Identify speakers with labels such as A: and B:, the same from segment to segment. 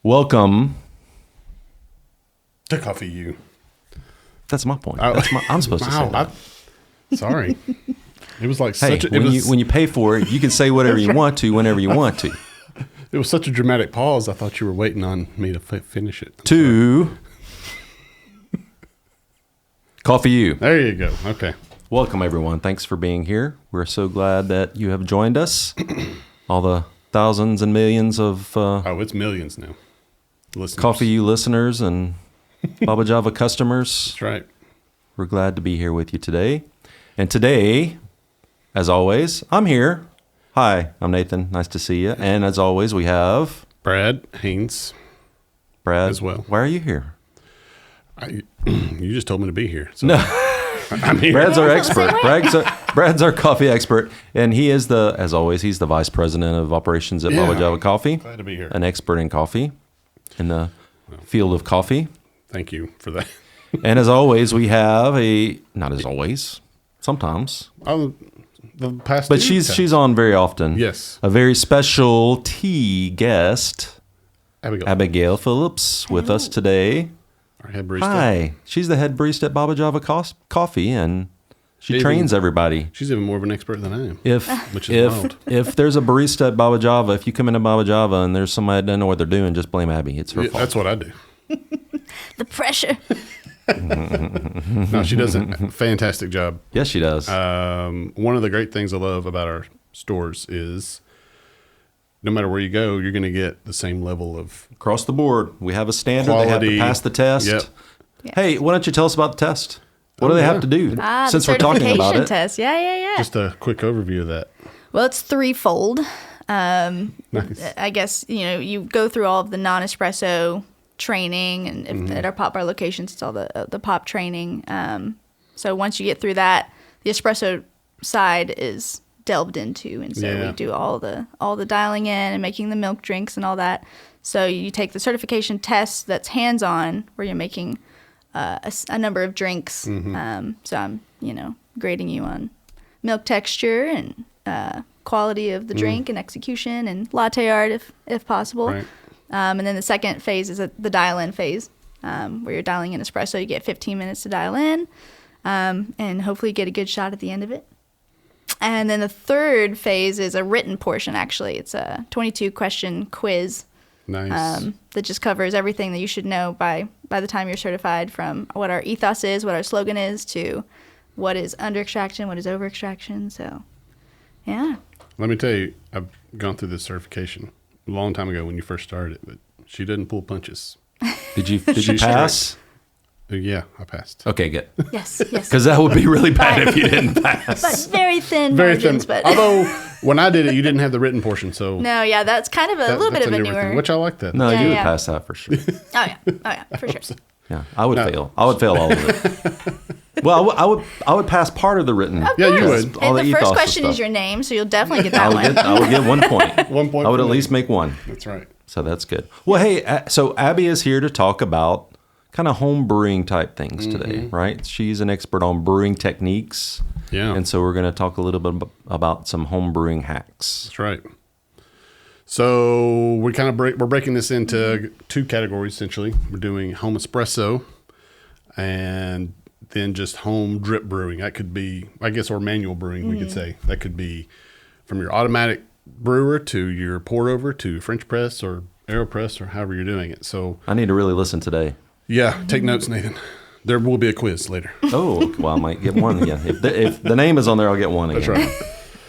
A: Welcome.
B: To coffee you.
A: That's my point. I'm supposed to say that.
B: Sorry. It was like
A: hey, when you pay for it, you can say whatever you want to whenever you want to.
B: It was such a dramatic pause. I thought you were waiting on me to finish it.
A: Coffee you.
B: There you go. Okay.
A: Welcome, everyone. Thanks for being here. We're so glad that you have joined us. All the thousands and millions of
B: it's millions now. Listeners.
A: Coffee You listeners and Baba Java customers.
B: That's right.
A: We're glad to be here with you today. And today, as always, I'm here. Hi, I'm Nathan. Nice to see you. And as always, we have...
B: Brad Haynes.
A: Brad.
B: As well.
A: Why are you here?
B: You just told me to be here. So
A: No.
B: I'm here.
A: Brad's our expert. Brad's our coffee expert. And he is as always, he's the vice president of operations at Baba Java Coffee.
B: Glad to be here.
A: An expert in coffee, in the field of coffee.
B: Thank you for that.
A: And as always, we have not as always, sometimes.
B: The past
A: But she's on very often.
B: Yes.
A: A very special tea guest,
B: Abigail
A: Phillips, with us today.
B: Our head barista.
A: Hi. She's the head barista at Baba Java Coffee, and she trains everybody.
B: She's even more of an expert than I am. Which is wild.
A: If there's a barista at Baba Java, if you come into Baba Java and there's somebody that doesn't know what they're doing, just blame Abby. It's her fault.
B: That's what I do.
C: The pressure.
B: No, she does a fantastic job.
A: Yes, she does.
B: One of the great things I love about our stores is no matter where you go, you're going to get the same level of
A: across the board. We have a standard.
B: Quality.
A: They have to pass the test.
B: Yep.
C: Yes.
A: Hey, why don't you tell us about the test? What do they have to do since we're talking about it?
C: Test. Yeah.
B: Just a quick overview of that.
C: Well, it's threefold.
B: Nice.
C: I guess, you go through all of the non-espresso training, and at our pop bar locations, it's all the pop training. So once you get through that, the espresso side is delved into, and so we do all the dialing in and making the milk drinks and all that. So you take the certification test that's hands-on, where you're making a number of drinks. So I'm grading you on milk texture and quality of the drink and execution and latte art if possible.
B: Right.
C: And then the second phase is the dial-in phase, where you're dialing in espresso. You get 15 minutes to dial in, and hopefully get a good shot at the end of it. And then the third phase is a written portion, actually. It's a 22-question quiz.
B: Nice.
C: That just covers everything that you should know by the time you're certified, from what our ethos is, what our slogan is, to what is under extraction, what is over extraction. So, yeah.
B: Let me tell you, I've gone through this certification a long time ago when you first started it, but she didn't pull punches.
A: Did you pass?
B: Yeah, I passed.
A: Okay, good.
C: Yes.
A: Because that would be really bad if you didn't pass.
C: But very thin margins.
B: Thin.
C: But
B: although when I did it, you didn't have the written portion, so
C: no, yeah, that's kind of a little bit of a newer
B: thing, which I like that.
A: No, you would pass that for sure.
C: Oh yeah, for sure.
A: So. Yeah, I would fail. I would fail all of it. Well, I would pass part of the written.
B: Yeah, you would.
C: And the first question is your name, so you'll definitely get that one.
A: I would get 1 point.
B: 1 point.
A: I would at least make one.
B: That's right.
A: So that's good. Well, hey, so Abby is here to talk about kind of home brewing type things today, right? She's an expert on brewing techniques.
B: Yeah.
A: And so we're going to talk a little bit about some home brewing hacks.
B: That's right. So we're breaking this into two categories, essentially. We're doing home espresso and then just home drip brewing. That could be, I guess, or manual brewing, we could say. That could be from your automatic brewer to your pour over to French press or AeroPress or however you're doing it. So
A: I need to really listen today.
B: Yeah, take notes, Nathan. There will be a quiz later.
A: Oh, well, I might get one. Yeah, if the name is on there, I'll get one again.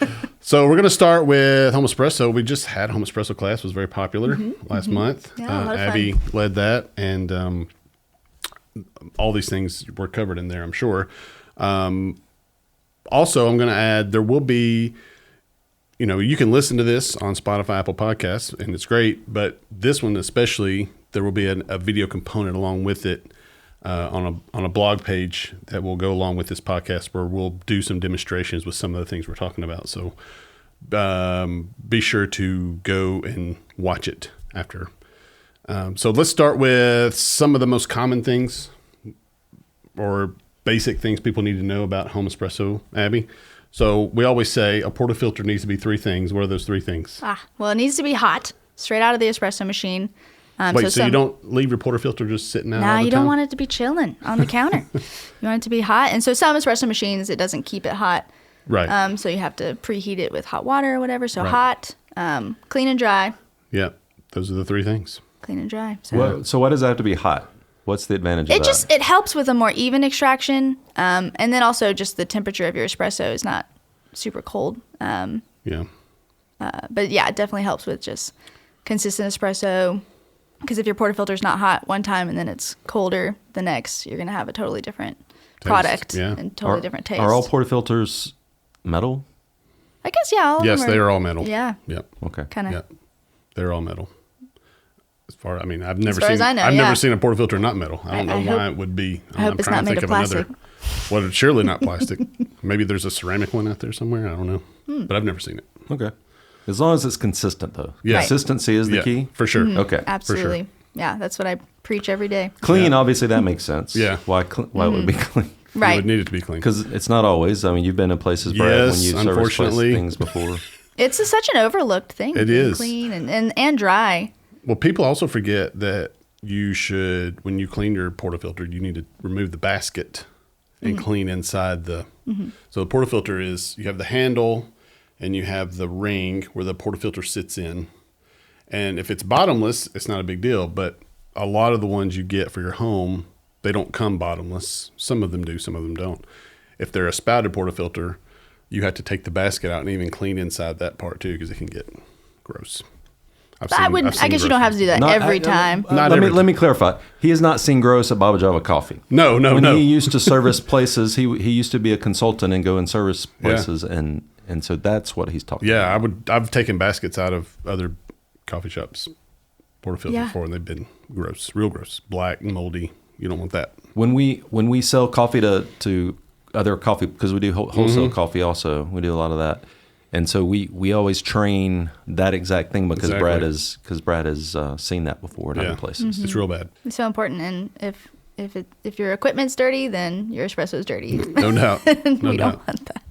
B: That's right. So we're going to start with home espresso. We just had home espresso class. It was very popular last month.
C: Yeah, a lot of
B: Abby
C: fun.
B: led that, and all these things were covered in there, I'm sure. Also, I'm going to add, there will be, you can listen to this on Spotify, Apple Podcasts, and it's great, but this one especially, there will be a video component along with it on a blog page that will go along with this podcast, where we'll do some demonstrations with some of the things we're talking about. So be sure to go and watch it after. So let's start with some of the most common things or basic things people need to know about home espresso, Abby. So we always say a portafilter needs to be three things. What are those three things?
C: Well, it needs to be hot, straight out of the espresso machine.
B: Wait, so you don't leave your portafilter just sitting out all the
C: you
B: time?
C: don't want it to be chilling on the counter. You want it to be hot. And so some espresso machines, it doesn't keep it hot.
B: Right.
C: So you have to preheat it with hot water or whatever. So
B: Right.
C: hot, clean and dry.
B: Yeah. Those are the three things.
C: Clean and dry. So
A: So why does that have to be hot? What's the advantage of that?
C: it helps with a more even extraction. And then also just the temperature of your espresso is not super cold.
B: Yeah.
C: But yeah, it definitely helps with just consistent espresso. Because if your portafilter is not hot one time and then it's colder the next, you're going to have a totally different product
B: yeah.
C: and totally different taste.
A: Are all portafilters metal?
C: I guess, yeah. All of
B: Yes,
C: them
B: they are all metal.
C: Yeah.
B: Yep.
A: Okay.
C: Kind of.
B: Yep. They're all metal. I've never
C: far
B: seen.
C: as I know,
B: I've
C: yeah.
B: never seen a portafilter not metal. I don't
C: I
B: know why
C: hope-
B: it would be.
C: I hope it's not made of plastic.
B: Well, it's surely not plastic. Maybe there's a ceramic one out there somewhere. I don't know, but I've never seen it.
A: Okay. As long as it's consistent, though.
B: Yeah. Right.
A: Consistency is the
B: Yeah,
A: key.
B: for sure.
A: Okay.
C: Absolutely. Yeah, that's what I preach every day.
A: Clean, obviously, that makes sense.
B: Yeah.
A: Why it would be clean?
B: You
C: Right.
B: would need it to be clean.
A: Because it's not always. I mean, you've been in places, Brad, when
B: Yes,
A: you service
B: unfortunately.
A: things before.
C: It's such an overlooked thing.
B: It
C: being
B: is.
C: clean and dry.
B: Well, people also forget that you should, when you clean your portafilter, you need to remove the basket and clean inside the. So the portafilter is, you have the handle and you have the ring where the portafilter sits in. And if it's bottomless, it's not a big deal. But a lot of the ones you get for your home, they don't come bottomless. Some of them do, some of them don't. If they're a spouted portafilter, you have to take the basket out and even clean inside that part too, because it can get gross.
C: I guess you don't have to do that every time.
B: Not
A: let
B: every
A: me clarify. He has not seen gross at Baba Java Coffee.
B: No.
A: When he used to service places, he used to be a consultant and go and service places, and so that's what he's talking about.
B: Yeah, I've taken baskets out of other coffee shops portafilter
C: Yeah.
B: before, and they've been gross, real gross, black, moldy. You don't want that.
A: When we sell coffee to other coffee, because we do wholesale coffee also, we do a lot of that, and so we always train that exact thing because
B: Exactly.
A: Brad has seen that before in other places.
B: It's real bad.
C: It's so important. And if your equipment's dirty, then your espresso's dirty.
B: No doubt. No
C: we
B: doubt.
C: don't want that.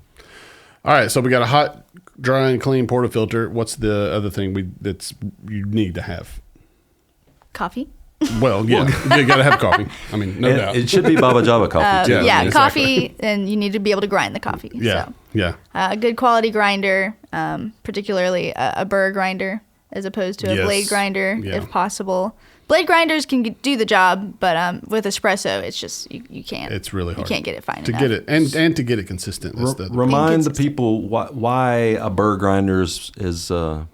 B: All right, so we got a hot, dry, and clean portafilter. What's the other thing you need to have?
C: Coffee.
B: Well, yeah, you got to have coffee. I mean, no doubt.
A: It should be Baba Java Coffee too.
B: Yeah,
C: Yeah,
B: exactly.
C: coffee, and you need to be able to grind the coffee.
B: Yeah,
C: So,
B: yeah.
C: a good quality grinder, particularly a burr grinder, as opposed to a
B: Yes.
C: blade grinder,
B: Yeah.
C: if possible. Blade grinders can do the job, but with espresso, it's just you can't.
B: It's really hard.
C: You can't get it fine
B: to
C: enough.
B: get it and to get it consistent. That's the other
A: Remind the
C: Inconsistent.
A: people why a burr grinder is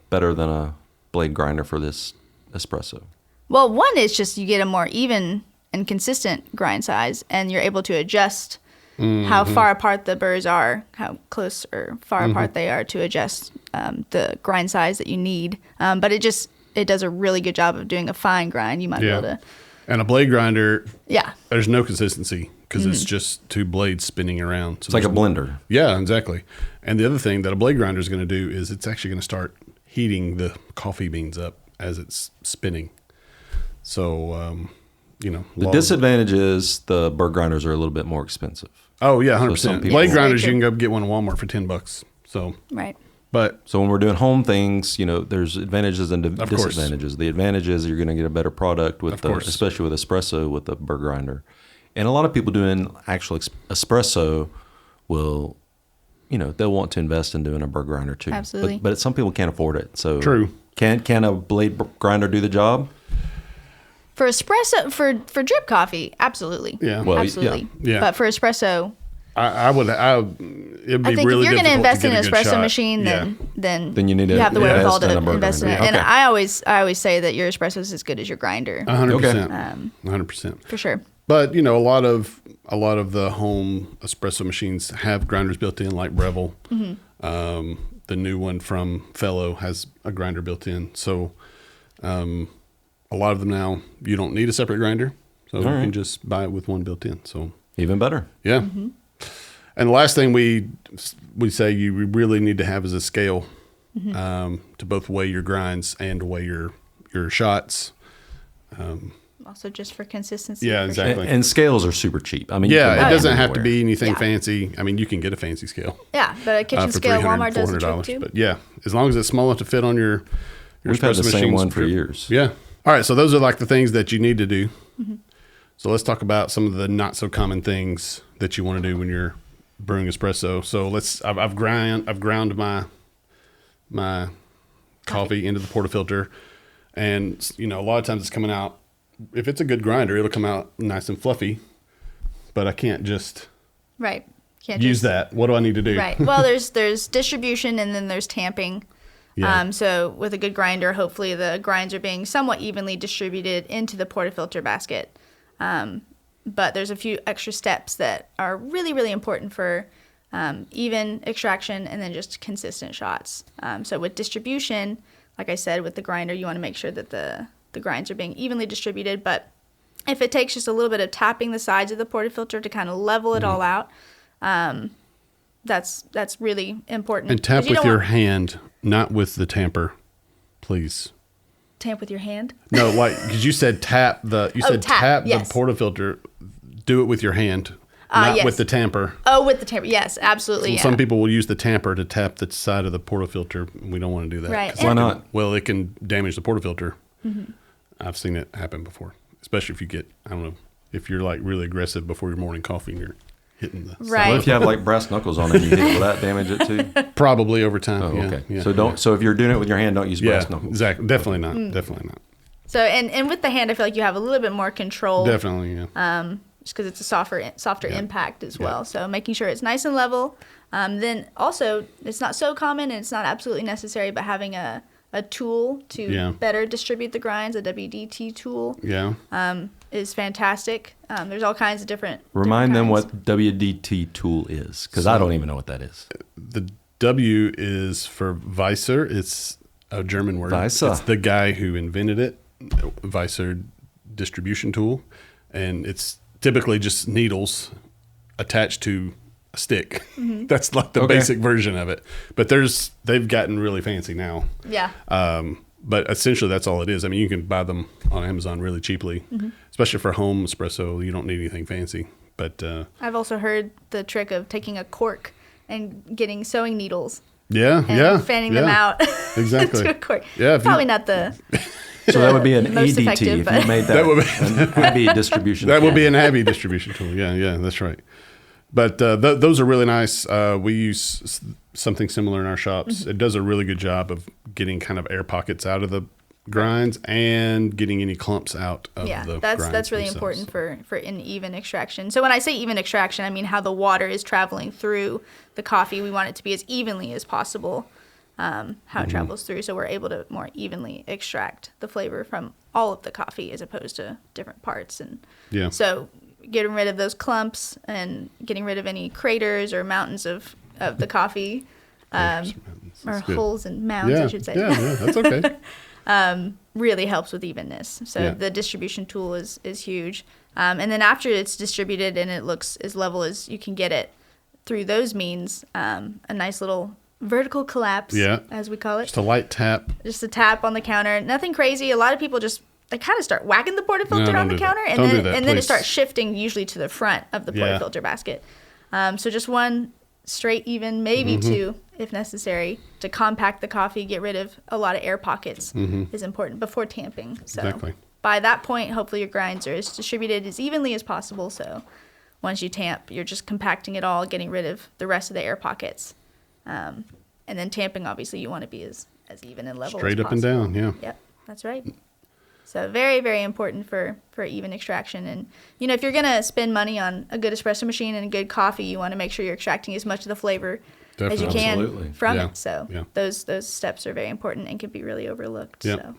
A: better than a blade grinder for this espresso.
C: Well, one is just you get a more even and consistent grind size, and you're able to adjust how far apart the burrs are, how close or far apart they are to adjust the grind size that you need. But it does a really good job of doing a fine grind. You might be able to,
B: And a blade grinder,
C: yeah.
B: there's no consistency because it's just two blades spinning around. So
A: It's like a
B: there's-
A: blender.
B: Yeah, exactly. And the other thing that a blade grinder is going to do is it's actually going to start heating the coffee beans up as it's spinning. So,
A: The disadvantage is the burr grinders are a little bit more expensive.
B: Oh yeah, 100%.
A: So some people-
B: Blade
C: Yes,
B: grinders,
C: very
B: you
C: true.
B: can go get one at Walmart for $10. So,
C: Right.
B: but
A: So when we're doing home things, there's advantages and
B: Of course.
A: disadvantages. The advantage is you're going to get a better product with
B: Of course.
A: especially with espresso with the burr grinder. And a lot of people doing actual espresso will, they'll want to invest in doing a burr grinder too.
C: Absolutely.
A: But some people can't afford it. So
B: True.
A: Can a blade grinder do the job?
C: For espresso, for drip coffee, absolutely.
B: Yeah.
A: Well,
C: absolutely.
B: yeah.
C: But for espresso,
B: it'd be
C: I think
B: really
C: if you're going to
B: difficult
C: invest in
B: get
C: an
B: a good
C: espresso
B: shot.
C: machine,
B: Yeah.
C: then
A: you need to
C: have the wherewithal
A: invest in a
C: to
A: burr
C: invest in it.
A: grinder.
C: And
A: Okay.
C: I always say that your espresso is as good as your grinder,
B: 100%.
C: Um,
B: 100%.
C: for sure.
B: But a lot of the home espresso machines have grinders built in, like Breville. The new one from Fellow has a grinder built in. So a lot of them now, you don't need a separate grinder, so you
A: right.
B: can just buy it with one built in. So
A: Even better.
B: yeah. And the last thing we say you really need to have is a scale to both weigh your grinds and weigh your shots.
C: Also, just for consistency.
B: Yeah,
C: for
B: exactly.
A: And scales are super cheap. I mean, you can
B: Yeah,
A: buy
B: it
A: them
B: doesn't have to
A: anywhere.
B: be anything
C: Yeah.
B: fancy. I mean, you can get a fancy scale.
C: Sure. Yeah, but a kitchen
B: For
C: scale,
B: $300,
C: Walmart does the trick
B: $400.
C: too.
B: But yeah, as long as it's small enough to fit on your
A: We've had
B: espresso
A: the same
B: machines,
A: one for years.
B: Yeah, All right, so those are like the things that you need to do. So let's talk about some of the not so common things that you want to do when you're brewing espresso. So I've ground my coffee into the portafilter, and a lot of times it's coming out. If it's a good grinder, it'll come out nice and fluffy. But I can't just use that. What do I need to do?
C: Right. Well, there's distribution and then there's tamping.
B: Yeah.
C: So with a good grinder, hopefully the grinds are being somewhat evenly distributed into the portafilter basket. But there's a few extra steps that are really, really important for even extraction and then just consistent shots. So with distribution, like I said, with the grinder, you want to make sure that the grinds are being evenly distributed. But if it takes just a little bit of tapping the sides of the portafilter to kind of level it all out, that's really important.
B: And tap with your hand, not with the tamper, please.
C: Tamp with your hand?
B: No, like because you said tap the
C: yes.
B: the portafilter. Do it with your hand, not
C: yes.
B: with the tamper.
C: Oh, with the tamper, yes, absolutely.
B: Some people will use the tamper to tap the side of the portafilter. We don't want to do that.
C: Right.
A: Why not?
B: Well, it can damage the portafilter. I've seen it happen before, especially if you get, I don't know, if you're like really aggressive before your morning coffee and you're hitting the
C: Right.
A: What if you have like brass knuckles on it and you hit it, will that damage it too?
B: Probably over time.
A: Oh,
B: yeah,
A: okay.
B: yeah,
A: So if you're doing it with your hand, don't use brass knuckles.
B: exactly. Definitely not. Definitely not.
C: So and with the hand, I feel like you have a little bit more control.
B: Definitely, yeah.
C: Just because it's a softer impact as well. So making sure it's nice and level. Then also, it's not so common and it's not absolutely necessary, but having a tool to better distribute the grinds, a WDT tool, is fantastic. There's all kinds of different.
A: Remind them
C: kinds.
A: what WDT tool is, because I don't even know what that is.
B: The W is for Weisser. It's a German word.
A: Weisser.
B: It's the guy who invented it, Weisser distribution tool. And it's typically just needles attached to a stick. That's like the basic version of it. But they've gotten really fancy now.
C: Yeah.
B: But essentially that's all it is. I mean, you can buy them on Amazon really cheaply, especially for home espresso. You don't need anything fancy. But
C: I've also heard the trick of taking a cork and getting sewing needles.
B: And
C: fanning them out
B: exactly
C: to a cork.
B: Yeah,
C: probably not the.
A: So that would be an
C: most
A: ADT
C: effective,
A: if
C: but-
A: you made that.
B: That would be-
A: an Abby distribution.
B: that
A: tool.
B: would be an Abby distribution tool. Yeah, that's right. But those are really nice. We use something similar in our shops. It does a really good job of getting kind of air pockets out of the grinds and getting any clumps out of the grinds.
C: That's really
B: themselves.
C: important for an even extraction. So when I say even extraction, I mean how the water is traveling through the coffee. We want it to be as evenly as possible. How it travels through, so we're able to more evenly extract the flavor from all of the coffee as opposed to different parts. And so getting rid of those clumps and getting rid of any craters or mountains of the coffee, or holes and mounds, I should say.
B: Yeah, that's okay.
C: Really helps with evenness. So the distribution tool is huge. And then after it's distributed and it looks as level as you can get it through those means, a nice little vertical collapse, as we call it.
B: Just a light tap.
C: Just a tap on the counter. Nothing crazy. A lot of people they kind of start whacking the portafilter on the counter, and then it starts shifting usually to the front of the portafilter basket. So just one straight, even, maybe two, if necessary, to compact the coffee, get rid of a lot of air pockets is important before tamping. So by that point, hopefully your grinds are as distributed as evenly as possible. So once you tamp, you're just compacting it all, getting rid of the rest of the air pockets. And then tamping, obviously, you want to be as even and level
B: straight
C: as
B: up and
C: possible.
B: down.
C: Yep, that's right. So very, very important for even extraction. And, if you're going to spend money on a good espresso machine and a good coffee, you want to make sure you're extracting as much of the flavor as you can from it. So those steps are very important and can be really overlooked.
B: Yep.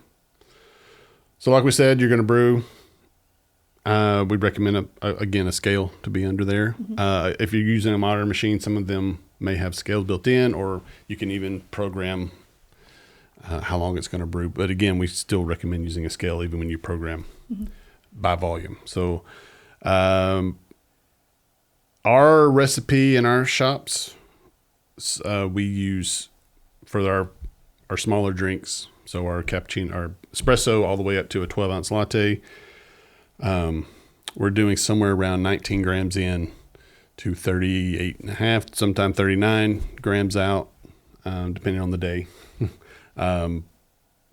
B: So like we said, you're going to brew. We'd recommend, a scale to be under there. If you're using a modern machine, some of them may have scales built in, or you can even program how long it's going to brew. But again, we still recommend using a scale even when you program by volume. So our recipe in our shops, we use for our smaller drinks, so our cappuccino, our espresso, all the way up to a 12-ounce latte. We're doing somewhere around 19 grams in to 38.5, sometimes 39 grams out, depending on the day.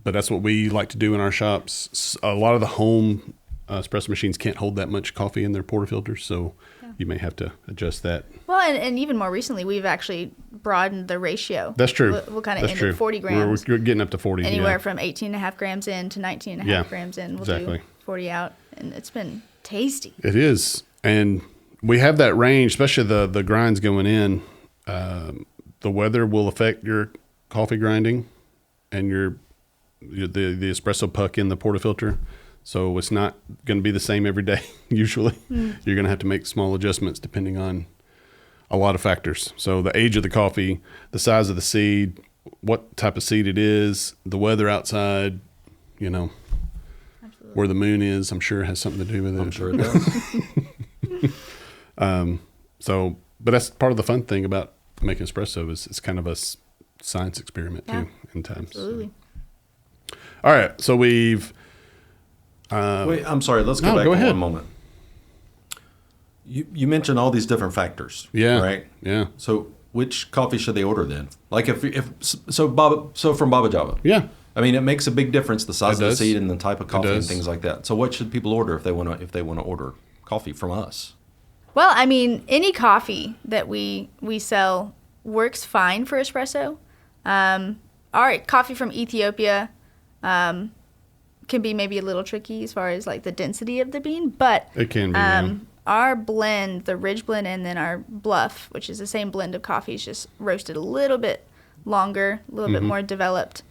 B: but that's what we like to do in our shops. A lot of the home espresso machines can't hold that much coffee in their portafilters, so you may have to adjust that.
C: Well, and even more recently, we've actually broadened the ratio.
B: That's true.
C: We'll kind of end at 40 grams.
B: We're getting up to 40.
C: Anywhere from 18.5 grams in to 19.5 grams in. We'll
B: exactly.
C: do 40 out, and it's been tasty.
B: It is. And we have that range, especially the grinds going in. The weather will affect your coffee grinding and the espresso puck in the portafilter. So it's not going to be the same every day, usually. You're going to have to make small adjustments depending on a lot of factors. So the age of the coffee, the size of the seed, what type of seed it is, the weather outside, Absolutely. Where the moon is, I'm sure it has something to do with it.
A: I'm sure it does.
B: But that's part of the fun thing about making espresso is it's kind of a science experiment too in times.
C: Absolutely.
B: So. All right. So we've...
A: Wait, I'm sorry. Let's go back for one moment. You mentioned all these different factors.
B: Yeah.
A: Right?
B: Yeah.
A: So which coffee should they order then? Like from Baba Java.
B: Yeah.
A: I mean, it makes a big difference, the size
B: It
A: of the
B: does.
A: seed and the type of coffee and
B: does.
A: things like that. So what should people order if they want to order coffee from us?
C: Well, I mean, any coffee that we sell works fine for espresso. Our coffee from Ethiopia can be maybe a little tricky as far as like the density of the bean, but
B: It can be.
C: our blend, the Ridge blend, and then our Bluff, which is the same blend of coffees, just roasted a little bit longer, a little bit more developed,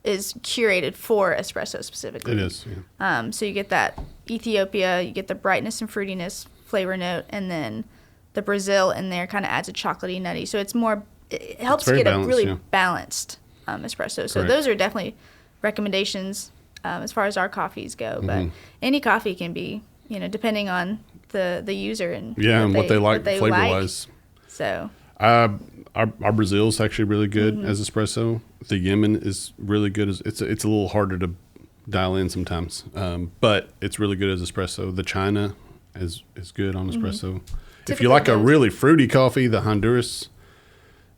C: is curated for espresso specifically.
B: It is. Yeah.
C: So you get that Ethiopia, you get the brightness and fruitiness flavor note, and then the Brazil in there kind of adds a chocolatey, nutty. So it helps
B: very
C: get a
B: balanced,
C: really balanced espresso. So
B: Correct.
C: those are definitely recommendations as far as our coffees go. But any coffee can be, depending on the user and
B: what they like flavor-wise.
C: So
B: our Brazil's actually really good as espresso. The Yemen is really good. It's a little harder to dial in sometimes, but it's really good as espresso. The China is good on espresso. If you like a really fruity coffee, the Honduras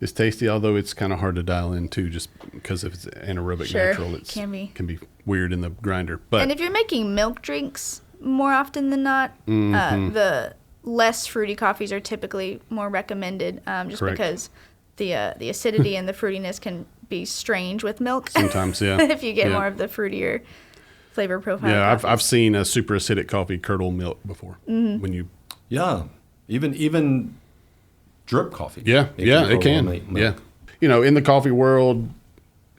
B: is tasty, although it's kind of hard to dial in too, just because if it's anaerobic natural, it can be weird in the grinder. But
C: and if you're making milk drinks more often than not, the less fruity coffees are typically more recommended, just
B: Correct.
C: because the acidity and the fruitiness can be strange with milk.
B: Sometimes, yeah.
C: if you get more of the fruitier flavor profile.
B: Yeah,
C: coffees.
B: I've seen a super acidic coffee curdle milk before. When you
A: Even drip coffee.
B: it can.
A: Milk.
B: Yeah. In the coffee world,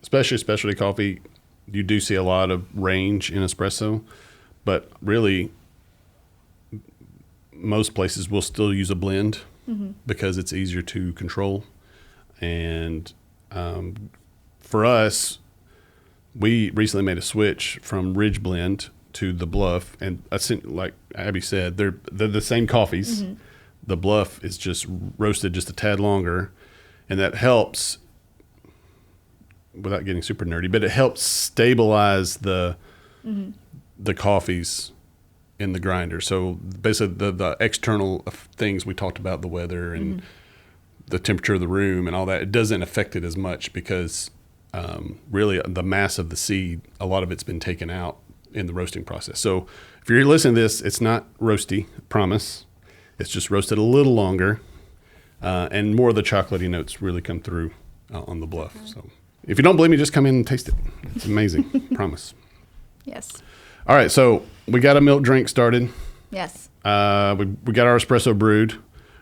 B: especially specialty coffee, you do see a lot of range in espresso, but really most places will still use a blend because it's easier to control. And for us, we recently made a switch from Ridge Blend to the Bluff, and like Abby said, they're the same coffees. The Bluff is just roasted just a tad longer, and that helps, without getting super nerdy, but it helps stabilize the coffees in the grinder. So basically the external things we talked about, the weather and the temperature of the room and all that, it doesn't affect it as much because really the mass of the seed, a lot of it's been taken out in the roasting process. So if you're listening to this, it's not roasty, promise. It's just roasted a little longer, and more of the chocolatey notes really come through on the Bluff. So if you don't believe me, just come in and taste it. It's amazing, promise.
C: Yes.
B: All right, so we got a milk drink started.
C: Yes.
B: We got our espresso brewed.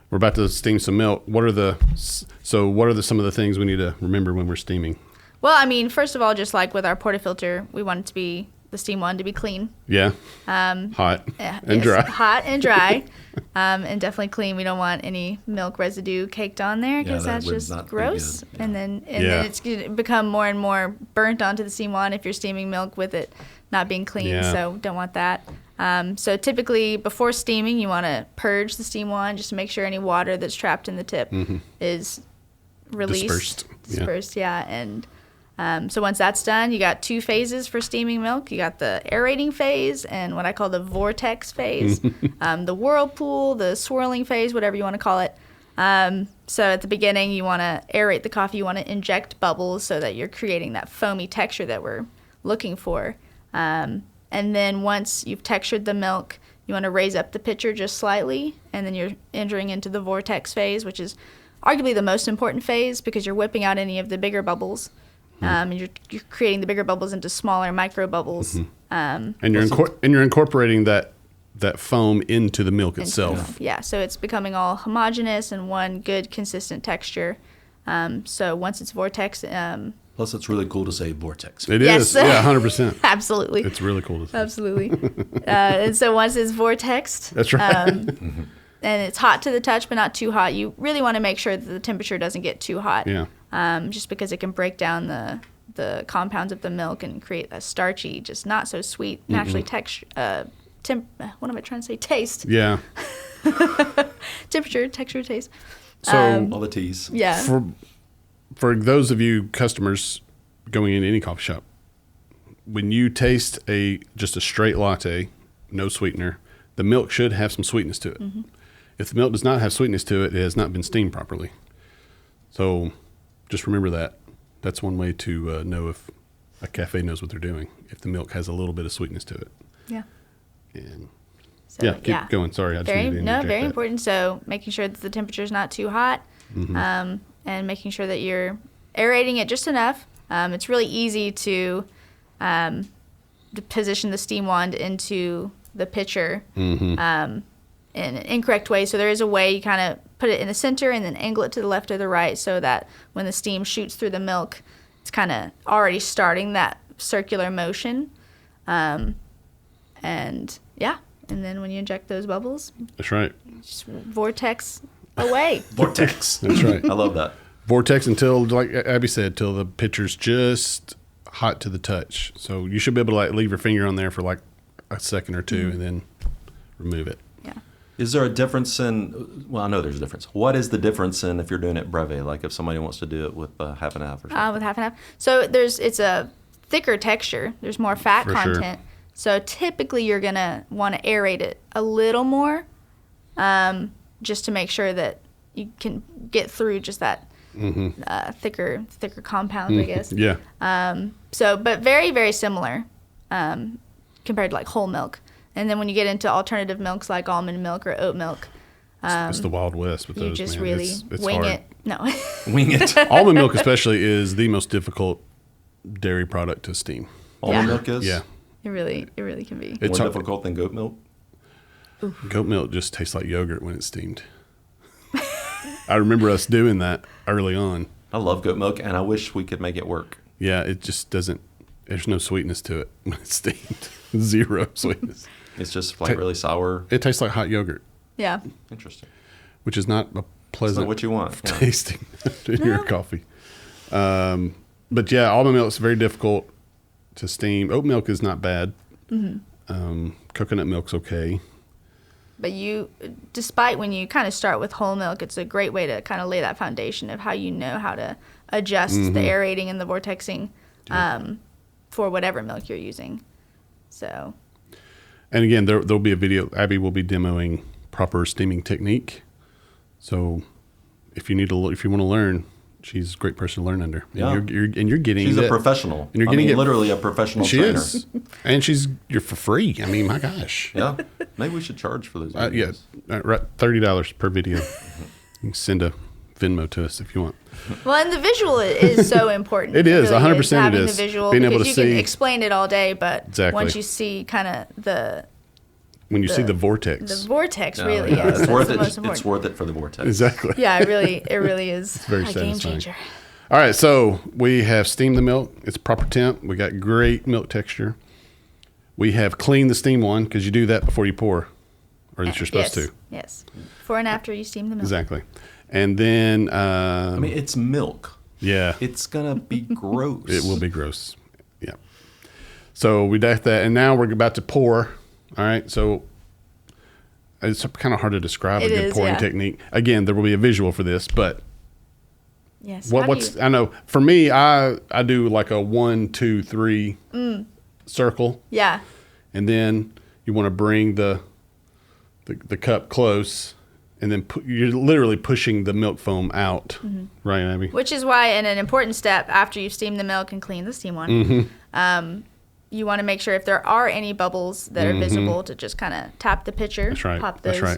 B: We're about to steam some milk. What are some of the things we need to remember when we're steaming?
C: Well, I mean, first of all, just like with our portafilter, we want it to be the steam one to be clean.
B: Yeah. Hot and
C: yes,
B: dry.
C: Hot and dry, and definitely clean. We don't want any milk residue caked on there because
A: that
C: that's
A: would
C: just
A: not be
C: gross.
A: good. Yeah.
C: And then it's going to become more and more burnt onto the steam one if you're steaming milk with it not being clean.
B: Yeah.
C: So don't want that. So typically before steaming, you want to purge the steam wand just to make sure any water that's trapped in the tip is released. Dispersed, yeah. And so once that's done, you got two phases for steaming milk. You got the aerating phase and what I call the vortex phase, the whirlpool, the swirling phase, whatever you want to call it. So at the beginning, you want to aerate the coffee. You want to inject bubbles so that you're creating that foamy texture that we're looking for. And then once you've textured the milk, you want to raise up the pitcher just slightly, and then you're entering into the vortex phase, which is arguably the most important phase because you're whipping out any of the bigger bubbles. And you're creating the bigger bubbles into smaller micro bubbles.
B: And you're incorporating that foam into the milk itself.
C: Yeah, so it's becoming all homogeneous and one good consistent texture. So once it's vortex,
A: Plus, it's really cool to say vortex.
B: It
C: Yes.
B: is, yeah, 100%.
C: absolutely,
B: It's really cool to say.
C: absolutely. And so once it's vortexed,
B: That's right.
C: and it's hot to the touch, but not too hot. You really want to make sure that the temperature doesn't get too hot.
B: Yeah.
C: Just because it can break down the compounds of the milk and create a starchy, just not so sweet, naturally texture. What am I trying to say? Taste.
B: Yeah.
C: Temperature, texture, taste.
B: So
A: All the T's.
C: Yeah.
B: for those of you customers going into any coffee shop, when you taste just a straight latte, no sweetener, the milk should have some sweetness to it.
C: Mm-hmm.
B: If the milk does not have sweetness to it, it has not been steamed properly. So just remember that. That's one way to know if a cafe knows what they're doing, if the milk has a little bit of sweetness to it.
C: Yeah.
B: And
C: So,
B: keep going. Sorry, I just
C: Very,
B: needed to interject
C: very
B: that.
C: important. So making sure that the temperature is not too hot, and making sure that you're aerating it just enough. It's really easy to position the steam wand into the pitcher in an incorrect way. So there is a way you kind of put it in the center and then angle it to the left or the right so that when the steam shoots through the milk, it's kind of already starting that circular motion. And then when you inject those bubbles,
B: That's right.
C: just vortex away.
A: Vortex.
B: That's right.
A: I love that.
B: Vortex until, like Abby said, till the pitcher's just hot to the touch. So you should be able to leave your finger on there for like a second or two and then remove it.
C: Yeah.
A: Is there a difference in, well, I know there's a difference. What is the difference in if you're doing it breve, like if somebody wants to do it with half and half or something?
C: With half and half. So it's a thicker texture. There's more fat
B: For sure.
C: content. So typically you're going to want to aerate it a little more just to make sure that you can get through just that thicker compound, I guess.
B: Yeah.
C: But very, very similar compared to like whole milk. And then when you get into alternative milks like almond milk or oat milk,
B: It's the Wild West with
C: you
B: those,
C: just
B: man.
C: really
B: It's
C: wing
B: hard.
C: it. No.
A: Wing it.
B: Almond milk especially is the most difficult dairy product to steam.
A: Almond
C: Yeah.
A: milk is
B: Yeah.
C: It really can be.
B: It's
A: more
B: hard.
A: difficult than goat milk.
B: Goat milk just tastes like yogurt when it's steamed. I remember us doing that early on.
A: I love goat milk, and I wish we could make it work.
B: Yeah, it just doesn't, there's no sweetness to it when it's steamed. Zero sweetness.
A: It's just like really sour.
B: It tastes like hot yogurt,
C: Yeah.
A: Interesting.
B: which is not a
A: It's
B: pleasant
A: not what you want. Yeah.
B: tasting in your coffee. But yeah, almond milk is very difficult to steam. Oat milk is not bad. Coconut milk's okay.
C: But despite when you kind of start with whole milk, it's a great way to kind of lay that foundation of how you know how to adjust the aerating and the vortexing for whatever milk you're using. So,
B: And again, there'll be a video. Abby will be demoing proper steaming technique. So if you want to learn, she's a great person to learn under.
A: Yeah.
B: And you're getting
A: She's
B: that-
A: a professional.
B: And you're
A: I
B: getting
A: mean,
B: it-
A: literally a professional
B: She
A: trainer.
B: is, and you're for free. I mean, my gosh.
A: Yeah. Maybe we should charge for those videos.
B: Right, $30 per video. You can send a Venmo to us if you want.
C: well, and the visual is so important.
B: It is,
C: really
B: 100% it
C: having
B: is.
C: the visual,
B: Being
C: because
B: able to
C: you
B: see-
C: can explain it all day, but
B: Exactly.
C: once you see kind of
B: When you see the
C: the
B: vortex.
C: vortex,
A: Yeah,
C: really
A: yeah.
C: is.
A: It's worth
C: That's the
A: it.
C: most
A: It's
C: important.
A: worth it for the vortex.
B: Exactly.
C: Yeah, it really is
B: very
C: a game
B: satisfying.
C: changer.
B: All right, so we have steamed the milk. It's proper temp. We got great milk texture. We have cleaned the steam one because you do that before you pour, or that you're supposed
C: yes,
B: to.
C: Yes. Before and after you steam the milk.
B: Exactly. And then,
A: I mean, it's milk.
B: yeah,
A: It's going to be gross.
B: it will be gross. Yeah. So we got that, and now we're about to pour. All right, so it's kind of hard to describe a
C: It
B: good
C: is,
B: pouring
C: yeah.
B: technique. Again, there will be a visual for this, but
C: Yes. How do
B: what's
C: you-
B: I know for me, I do like a 1, 2, 3 circle,
C: Yeah.
B: and then you want to bring the cup close and then you're literally pushing the milk foam out, right, Abby?
C: Which is why, in an important step, after you've steamed the milk and cleaned the steam one, you want to make sure if there are any bubbles that are visible to just kind of tap the pitcher, pop those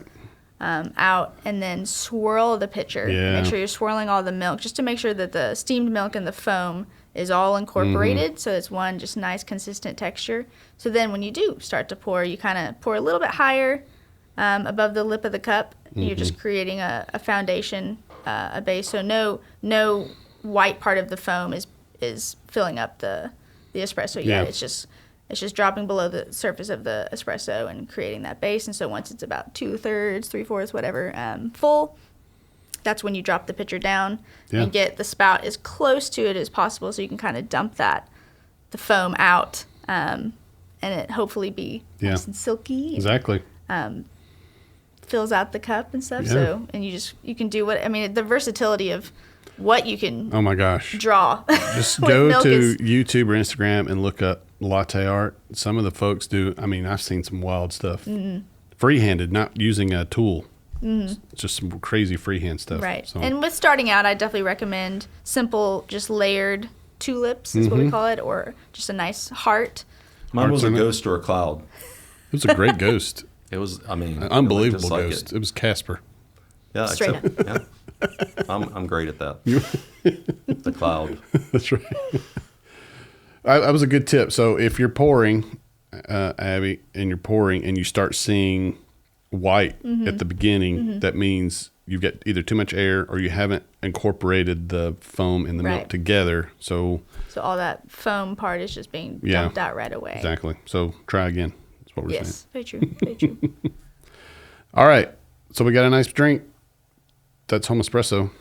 C: out, and then swirl the pitcher. Make sure you're swirling all the milk just to make sure that the steamed milk and the foam is all incorporated, so it's one just nice consistent texture. So then when you do start to pour, you kind of pour a little bit higher above the lip of the cup. You're just creating a foundation, a base. So no white part of the foam is filling up the espresso yet. It's just dropping below the surface of the espresso and creating that base. And so once it's about 2/3, 3/4, whatever, full, that's when you drop the pitcher down and get the spout as close to it as possible, so you can kind of dump the foam out, and it hopefully be nice and silky.
B: Exactly.
C: Fills out the cup and stuff. So, and you can do the versatility of what you can.
B: Oh my gosh!
C: Draw.
B: Just go to YouTube or Instagram and look up latte art. Some of the folks do. I mean, I've seen some wild stuff. Free-handed, not using a tool. It's just some crazy freehand stuff.
C: Right.
B: So.
C: And with starting out, I definitely recommend simple, just layered tulips is what we call it, or just a nice heart.
A: Mine was a ghost or a cloud.
B: It was a great ghost.
A: It was,
B: an unbelievable ghost. It was Casper.
A: Yeah,
C: straight up.
A: Yeah. I'm great at that. The cloud.
B: That's right. That was a good tip. So if you're pouring, Abby, and you're pouring and you start seeing white at the beginning, that means you've got either too much air or you haven't incorporated the foam and the milk together. So
C: all that foam part is just being dumped out right away.
B: Exactly. So try again. That's what we're saying.
C: Yes, very true. Very true.
B: All right. So we got a nice drink. That's home espresso.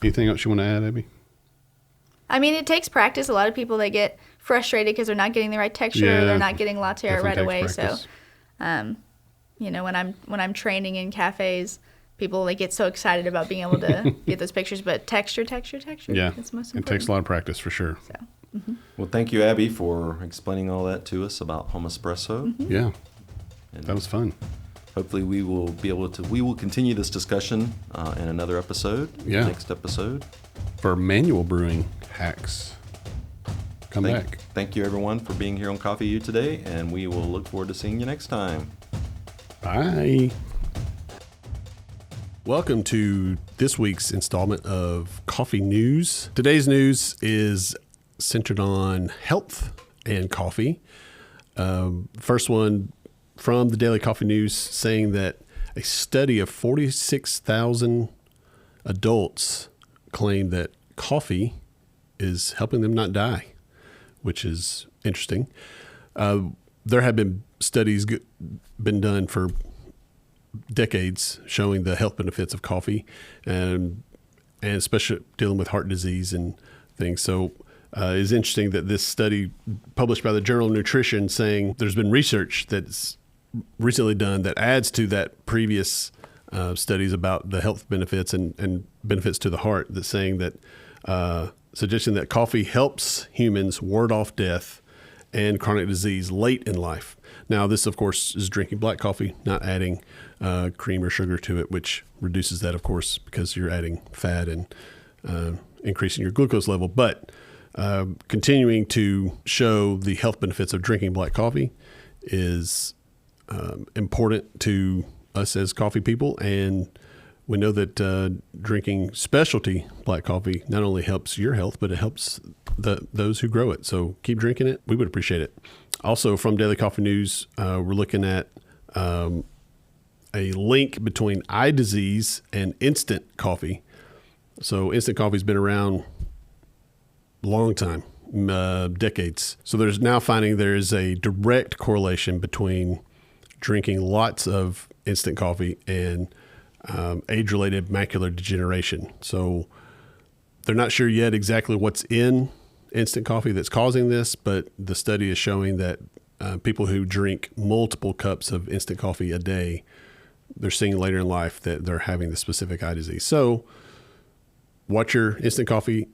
B: Anything else you want to add, Abby?
C: I mean, it takes practice. A lot of people, they get frustrated because they're not getting the right texture. Or they're not getting latte art right away. Practice. So, when I'm training in cafes, people, they get so excited about being able to get those pictures. But texture.
B: Yeah,
C: that's most important.
B: It takes a lot of practice for sure.
C: So,
A: Well, thank you, Abby, for explaining all that to us about home espresso.
B: Yeah, and that was fun.
A: Hopefully we will continue this discussion in another episode.
B: Yeah.
A: Next episode.
B: For manual brewing hacks. Come back.
A: Thank you, everyone, for being here on Coffee U today, and we will look forward to seeing you next time.
B: Bye. Welcome to this week's installment of Coffee News. Today's news is centered on health and coffee. First one from the Daily Coffee News saying that a study of 46,000 adults claim that coffee is helping them not die, which is interesting. There have been studies been done for decades showing the health benefits of coffee, and especially dealing with heart disease and things. So it's interesting that this study published by the Journal of Nutrition saying there's been research that's recently done that adds to that previous studies about the health benefits and benefits to the heart, that's saying that suggesting that coffee helps humans ward off death and chronic disease late in life. Now, this, of course, is drinking black coffee, not adding cream or sugar to it, which reduces that, of course, because you're adding fat and increasing your glucose level. But continuing to show the health benefits of drinking black coffee is important to us as coffee people. And we know that drinking specialty black coffee not only helps your health, but it helps those who grow it. So keep drinking it. We would appreciate it. Also, from Daily Coffee News, we're looking at a link between eye disease and instant coffee. So instant coffee has been around a long time, decades. So there's now finding there is a direct correlation between drinking lots of instant coffee and age-related macular degeneration. So they're not sure yet exactly what's in instant coffee that's causing this, but the study is showing that people who drink multiple cups of instant coffee a day, they're seeing later in life that they're having the specific eye disease. So watch your instant coffee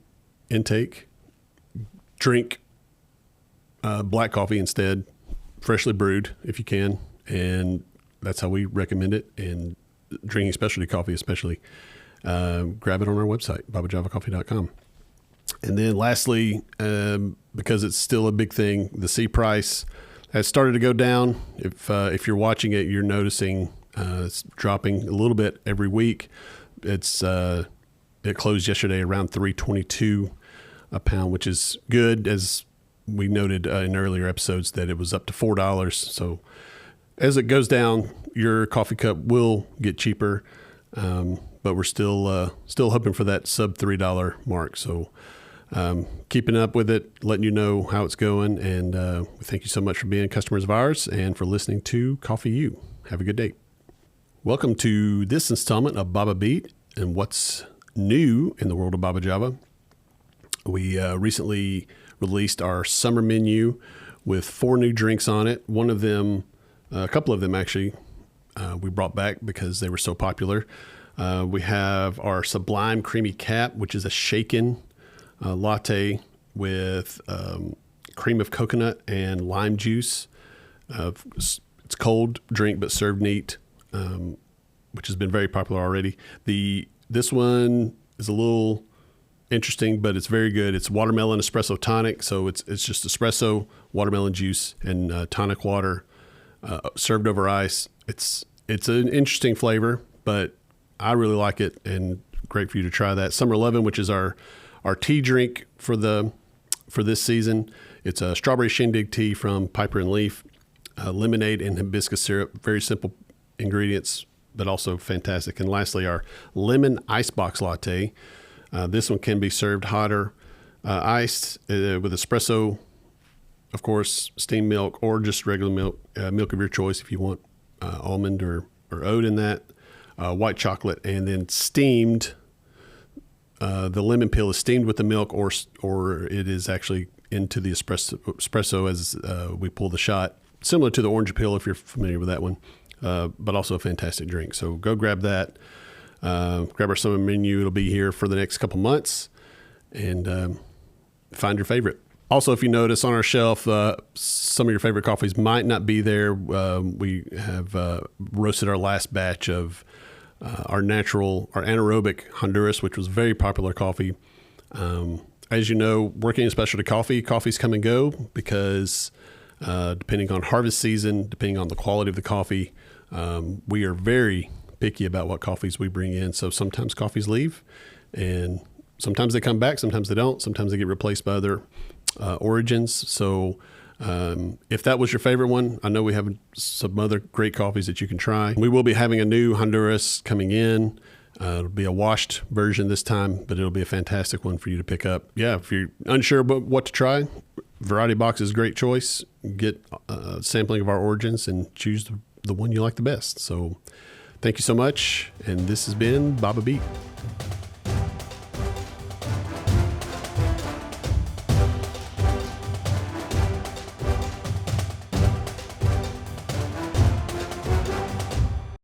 B: intake. Drink black coffee instead, freshly brewed if you can, and that's how we recommend it. And drinking specialty coffee especially, grab it on our website, babajavacoffee.com. And then lastly, because it's still a big thing, the C price has started to go down. If you're watching it, you're noticing it's dropping a little bit every week. It closed yesterday around $3.22 a pound, which is good, as we noted in earlier episodes that it was up to $4. So as it goes down, your coffee cup will get cheaper, but we're still hoping for that sub $3 mark. So keeping up with it, letting you know how it's going, and we thank you so much for being customers of ours and for listening to Coffee U. Have a good day. Welcome to this installment of Baba Beat and what's new in the world of Baba Java. We recently released our summer menu with 4 new drinks on it. One of them, a couple of them actually, we brought back because they were so popular. We have our Sublime Creamy Cap, which is a shaken latte with cream of coconut and lime juice. It's cold drink but served neat, which has been very popular already. This one is a little interesting, but it's very good. It's watermelon espresso tonic, so it's just espresso, watermelon juice, and tonic water served over ice. It's an interesting flavor, but I really like it, and great for you to try that. Summer 11, which is our tea drink for this season. It's a strawberry shindig tea from Piper and Leaf, lemonade and hibiscus syrup. Very simple ingredients, but also fantastic. And lastly, our lemon icebox latte. This one can be served hotter, iced with espresso, of course, steamed milk, or just regular milk, milk of your choice if you want almond or oat in that, white chocolate, and then steamed. The lemon peel is steamed with the milk, or it is actually into the espresso as we pull the shot, similar to the orange peel if you're familiar with that one, but also a fantastic drink. So go grab that. Grab our summer menu. It'll be here for the next couple months, and find your favorite. Also, if you notice on our shelf, some of your favorite coffees might not be there. We have roasted our last batch of our anaerobic Honduras, which was very popular coffee. As you know, working in specialty coffees come and go because depending on harvest season, depending on the quality of the coffee, we are very picky about what coffees we bring in. So sometimes coffees leave, and sometimes they come back, sometimes they don't, sometimes they get replaced by other origins. So if that was your favorite one, I know we have some other great coffees that you can try. We will be having a new Honduras coming in. It'll be a washed version this time, but it'll be a fantastic one for you to pick up. Yeah, if you're unsure about what to try, Variety Box is a great choice. Get a sampling of our origins and choose the one you like the best. So thank you so much, and this has been Baba Beat.